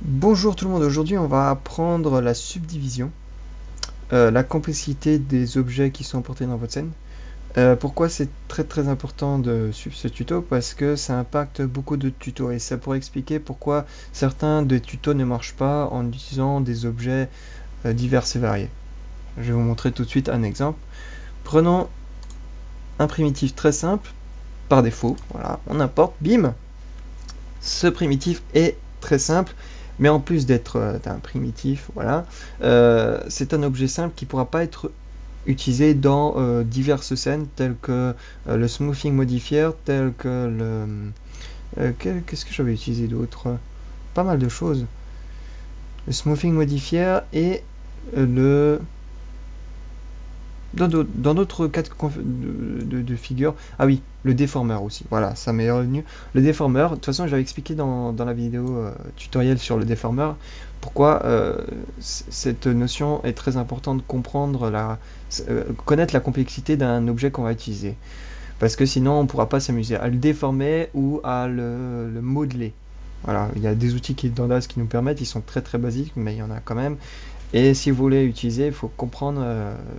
Bonjour tout le monde, aujourd'hui on va apprendre la subdivision, la complexité des objets qui sont importés dans votre scène. Pourquoi c'est très important de suivre ce tuto? Parce que ça impacte beaucoup de tutos et ça pourrait expliquer pourquoi certains des tutos ne marchent pas en utilisant des objets divers et variés. Je vais vous montrer tout de suite un exemple. Prenons un primitif très simple, par défaut, voilà, on importe, bim. Ce primitif est très simple, mais en plus d'être un primitif, voilà, c'est un objet simple qui ne pourra pas être utilisé dans diverses scènes telles que le smoothing modifier, tel que le... qu'est-ce que j'avais utilisé d'autre? Pas mal de choses. Le smoothing modifier et le dans d'autres cas de figure, ah oui, le déformeur aussi, voilà, ça m'est revenu. Le déformeur, de toute façon, j'avais expliqué dans la vidéo tutoriel sur le déformeur pourquoi cette notion est très importante de comprendre, connaître la complexité d'un objet qu'on va utiliser. Parce que sinon, on ne pourra pas s'amuser à le déformer ou à le modeler. Voilà, il y a des outils dans DAZ qui nous permettent, ils sont très basiques, mais il y en a quand même. Et si vous voulez utiliser, il faut comprendre,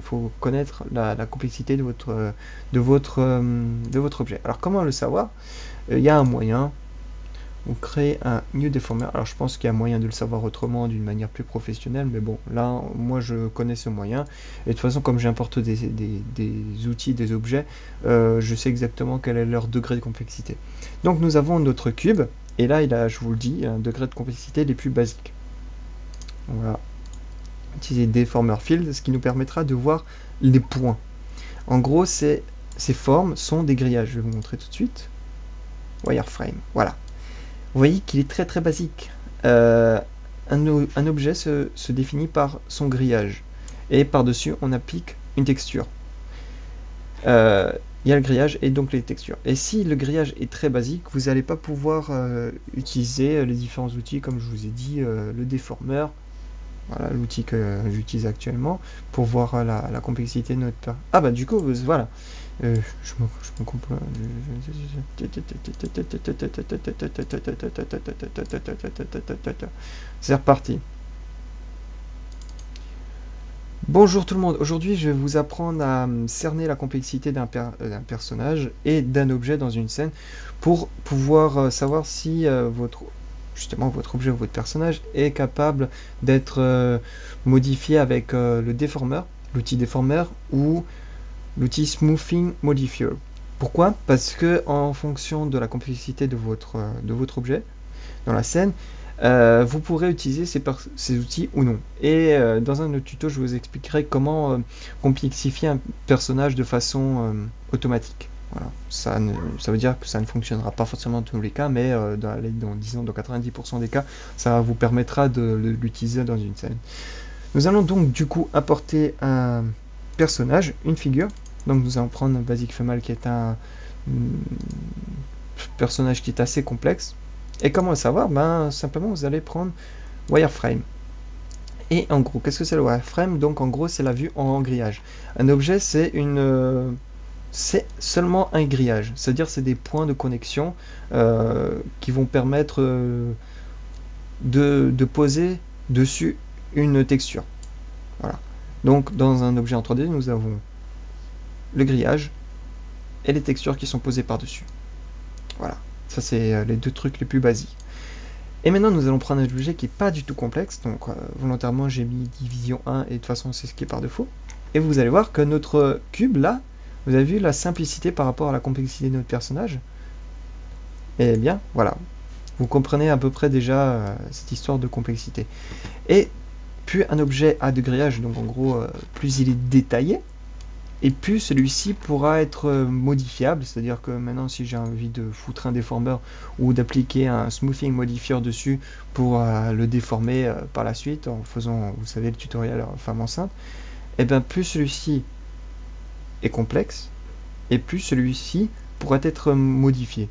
faut connaître la complexité de votre objet. Alors comment le savoir? Il y a un moyen. Vous créez un new deformer. Alors je pense qu'il y a moyen de le savoir autrement, d'une manière plus professionnelle, mais bon, là, moi je connais ce moyen. Et de toute façon, comme j'importe des outils, des objets, je sais exactement quel est leur degré de complexité. Donc nous avons notre cube, et là, il a, je vous le dis, un degré de complexité les plus basiques. On va utiliser Deformer Field, ce qui nous permettra de voir les points. En gros, ces formes sont des grillages. Je vais vous montrer tout de suite. Wireframe, voilà. Vous voyez qu'il est très basique. Un objet se définit par son grillage. Et par-dessus, on applique une texture. Il y a le grillage et donc les textures. Et si le grillage est très basique, vous n'allez pas pouvoir utiliser les différents outils, comme je vous ai dit, le déformeur, voilà l'outil que j'utilise actuellement pour voir la complexité de notre... Ah bah du coup, voilà. Je me comprends. C'est reparti. Bonjour tout le monde, aujourd'hui je vais vous apprendre à cerner la complexité d'un personnage et d'un objet dans une scène pour pouvoir savoir si justement votre objet ou votre personnage est capable d'être modifié avec le déformeur, l'outil déformeur ou l'outil smoothing modifier. Pourquoi? Parce que en fonction de la complexité de votre objet dans la scène, vous pourrez utiliser ces outils ou non. Et dans un autre tuto, je vous expliquerai comment complexifier un personnage de façon automatique. Voilà. Ça veut dire que ça ne fonctionnera pas forcément dans tous les cas, mais disons dans 90% des cas, ça vous permettra de l'utiliser dans une scène. Nous allons donc du coup apporter un personnage, une figure. Donc nous allons prendre Basic Femal qui est un personnage qui est assez complexe. Et comment le savoir? Ben simplement vous allez prendre Wireframe. Et en gros, qu'est-ce que c'est le wireframe? Donc en gros, c'est la vue en grillage. Un objet, c'est seulement un grillage, c'est-à-dire c'est des points de connexion qui vont permettre de poser dessus une texture. Voilà. Donc dans un objet en 3D, nous avons le grillage et les textures qui sont posées par-dessus. Voilà, ça c'est les deux trucs les plus basiques. Et maintenant nous allons prendre un objet qui n'est pas du tout complexe, donc volontairement j'ai mis division 1 et de toute façon c'est ce qui est par défaut. Et vous allez voir que notre cube là, vous avez vu la simplicité par rapport à la complexité de notre personnage? Eh bien voilà, vous comprenez à peu près déjà cette histoire de complexité. Et plus un objet a de grillage, donc en gros plus il est détaillé, et plus celui-ci pourra être modifiable, c'est-à-dire que maintenant si j'ai envie de foutre un déformeur ou d'appliquer un smoothing modifier dessus pour le déformer par la suite en faisant, vous savez, le tutoriel femme enceinte, et bien plus celui-ci est complexe et plus celui-ci pourra être modifié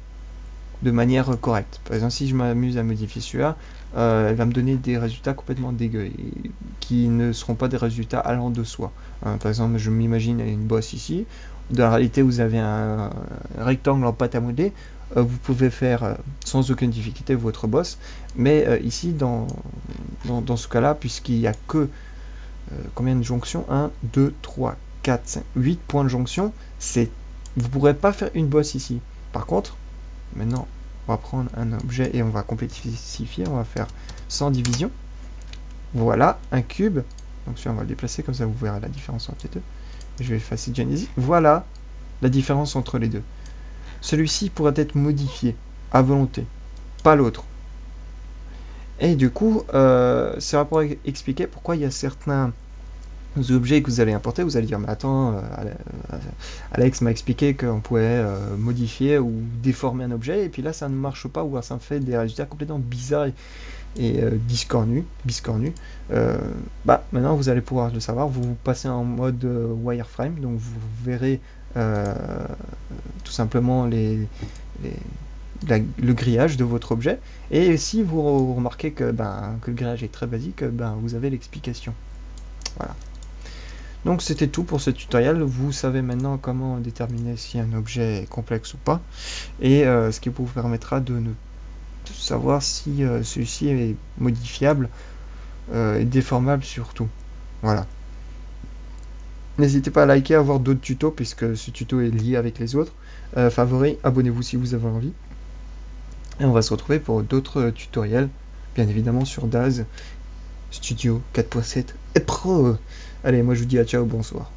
de manière correcte. Par exemple, si je m'amuse à modifier celui-là, elle va me donner des résultats complètement dégueux et qui ne seront pas des résultats allant de soi. Par exemple, je m'imagine une bosse ici. Dans la réalité, vous avez un rectangle en pâte à modeler. vous pouvez faire sans aucune difficulté votre boss, mais ici dans ce cas-là, puisqu'il n'y a que combien de jonctions, 1, 2, 3, 4, 5, 8 points de jonction, vous ne pourrez pas faire une boss ici. Par contre, maintenant on va prendre un objet et on va complexifier, on va faire 100 divisions. Voilà, un cube. Donc celui-là on va le déplacer, comme ça vous verrez la différence entre les deux. Je vais effacer Genesis. Voilà la différence entre les deux. Celui-ci pourrait être modifié à volonté, pas l'autre. Et du coup, ça va expliquer pourquoi il y a certains objets que vous allez importer. Vous allez dire, mais attends, Alex m'a expliqué qu'on pouvait modifier ou déformer un objet, et puis là ça ne marche pas, ou ça me fait des résultats complètement bizarres et biscornus. Maintenant vous allez pouvoir le savoir. Vous passez en mode wireframe, donc vous verrez tout simplement le grillage de votre objet, et si vous remarquez que le grillage est très basique, vous avez l'explication. Voilà. Donc c'était tout pour ce tutoriel. Vous savez maintenant comment déterminer si un objet est complexe ou pas, et ce qui vous permettra de savoir si celui-ci est modifiable et déformable surtout. Voilà. N'hésitez pas à liker, à voir d'autres tutos, puisque ce tuto est lié avec les autres. Favoris, abonnez-vous si vous avez envie. Et on va se retrouver pour d'autres tutoriels, bien évidemment sur Daz Studio 4.7 et Pro. Allez, moi je vous dis à ciao, bonsoir.